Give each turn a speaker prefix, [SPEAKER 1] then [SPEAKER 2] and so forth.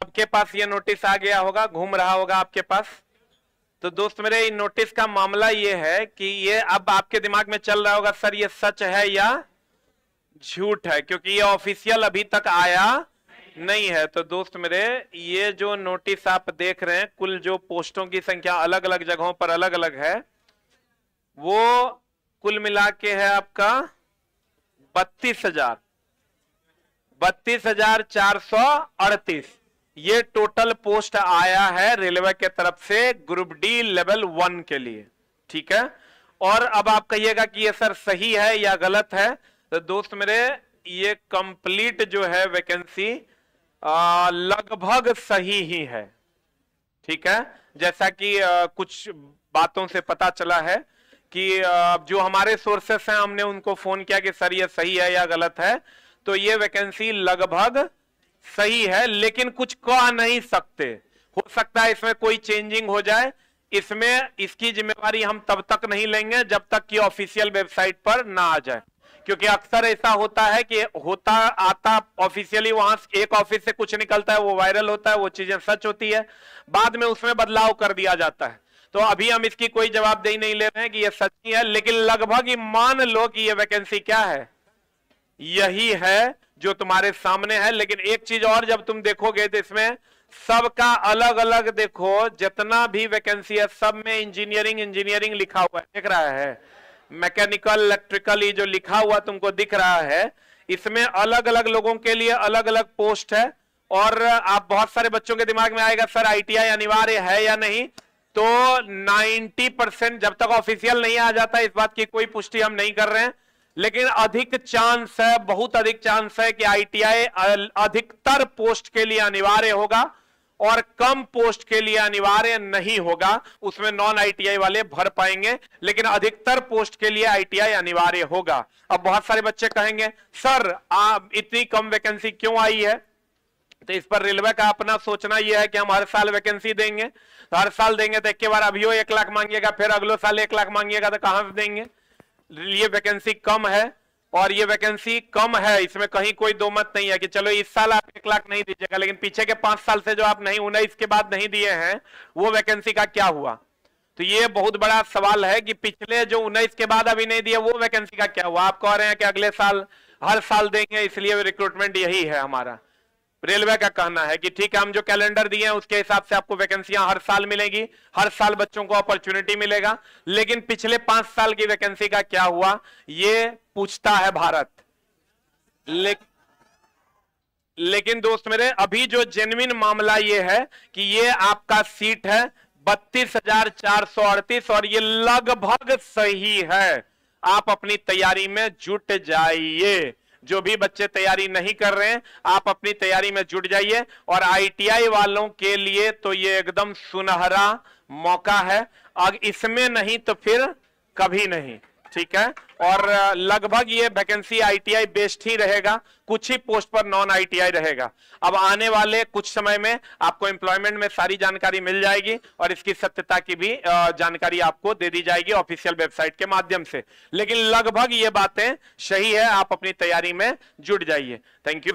[SPEAKER 1] आपके पास ये नोटिस आ गया होगा, घूम रहा होगा आपके पास। तो दोस्त मेरे, इन नोटिस का मामला ये है कि ये अब आपके दिमाग में चल रहा होगा सर ये सच है या झूठ है, क्योंकि ये ऑफिशियल अभी तक आया नहीं है। तो दोस्त मेरे, ये जो नोटिस आप देख रहे हैं, कुल जो पोस्टों की संख्या अलग अलग जगहों पर अलग अलग है, वो कुल मिला के है आपका 32,438। ये टोटल पोस्ट आया है रेलवे के तरफ से ग्रुप डी लेवल 1 के लिए, ठीक है। और अब आप कहिएगा कि ये सर सही है या गलत है। तो दोस्त मेरे, ये कंप्लीट जो है वैकेंसी लगभग सही ही है, ठीक है। जैसा कि कुछ बातों से पता चला है कि जो हमारे सोर्सेस हैं, हमने उनको फोन किया कि सर ये सही है या गलत है। तो ये वैकेंसी लगभग सही है, लेकिन कुछ कह नहीं सकते। हो सकता है इसमें कोई चेंजिंग हो जाए। इसमें इसकी जिम्मेवारी हम तब तक नहीं लेंगे जब तक कि ऑफिशियल वेबसाइट पर ना आ जाए, क्योंकि अक्सर ऐसा होता है कि होता आता ऑफिशियली वहां एक ऑफिस से कुछ निकलता है, वो वायरल होता है, वो चीजें सच होती है, बाद में उसमें बदलाव कर दिया जाता है। तो अभी हम इसकी कोई जवाबदेही नहीं ले रहे हैं कि ये सच्ची है, लेकिन लगभग ही मान लो कि ये वैकेंसी क्या है, यही है जो तुम्हारे सामने है। लेकिन एक चीज और, जब तुम देखोगे तो इसमें सबका अलग अलग देखो, जितना भी वैकेंसी है सब में इंजीनियरिंग लिखा हुआ है, दिख रहा है। मैकेनिकल, इलेक्ट्रिकल, ये जो लिखा हुआ तुमको दिख रहा है, इसमें अलग अलग लोगों के लिए अलग अलग पोस्ट है। और आप बहुत सारे बच्चों के दिमाग में आएगा सर आईटीआई अनिवार्य है या नहीं। तो 90% जब तक ऑफिशियल नहीं आ जाता, इस बात की कोई पुष्टि हम नहीं कर रहे हैं, लेकिन अधिक चांस है, बहुत अधिक चांस है कि आईटीआई अधिकतर पोस्ट के लिए अनिवार्य होगा और कम पोस्ट के लिए अनिवार्य नहीं होगा। उसमें नॉन आईटीआई वाले भर पाएंगे, लेकिन अधिकतर पोस्ट के लिए आईटीआई अनिवार्य होगा। अब बहुत सारे बच्चे कहेंगे सर इतनी कम वैकेंसी क्यों आई है। तो इस पर रेलवे का अपना सोचना यह है कि हम हर साल वैकेंसी देंगे, तो हर साल देंगे तो एक के बार अभी 1 लाख मांगिएगा, फिर अगले साल 1 लाख मांगिएगा, तो कहां से देंगे। ये वैकेंसी कम है, और ये वैकेंसी कम है, इसमें कहीं कोई दो मत नहीं है कि चलो इस साल आप 1 लाख नहीं दीजिएगा, लेकिन पीछे के 5 साल से जो आप नहीं 19 के बाद नहीं दिए हैं, वो वैकेंसी का क्या हुआ। तो ये बहुत बड़ा सवाल है कि पिछले जो 19 के बाद अभी नहीं दिए, वो वैकेंसी का क्या हुआ। आप कह रहे हैं कि अगले साल हर साल देंगे, इसलिए रिक्रूटमेंट यही है हमारा। रेलवे का कहना है कि ठीक है, हम जो कैलेंडर दिए हैं उसके हिसाब से आपको वैकेंसियां हर साल मिलेंगी, हर साल बच्चों को अपॉर्चुनिटी मिलेगा, लेकिन पिछले 5 साल की वैकेंसी का क्या हुआ, ये पूछता है भारत। लेकिन दोस्त मेरे, अभी जो जेन्युइन मामला ये है कि ये आपका सीट है 32,438 और ये लगभग सही है। आप अपनी तैयारी में जुट जाइए। जो भी बच्चे तैयारी नहीं कर रहे हैं, आप अपनी तैयारी में जुट जाइए। और आईटीआई वालों के लिए तो ये एकदम सुनहरा मौका है, अब इसमें नहीं तो फिर कभी नहीं, ठीक है। और लगभग ये वैकेंसी आईटीआई बेस्ड ही रहेगा, कुछ ही पोस्ट पर नॉन आईटीआई रहेगा। अब आने वाले कुछ समय में आपको एम्प्लॉयमेंट में सारी जानकारी मिल जाएगी और इसकी सत्यता की भी जानकारी आपको दे दी जाएगी ऑफिशियल वेबसाइट के माध्यम से। लेकिन लगभग ये बातें सही है, आप अपनी तैयारी में जुट जाइए। Thank you.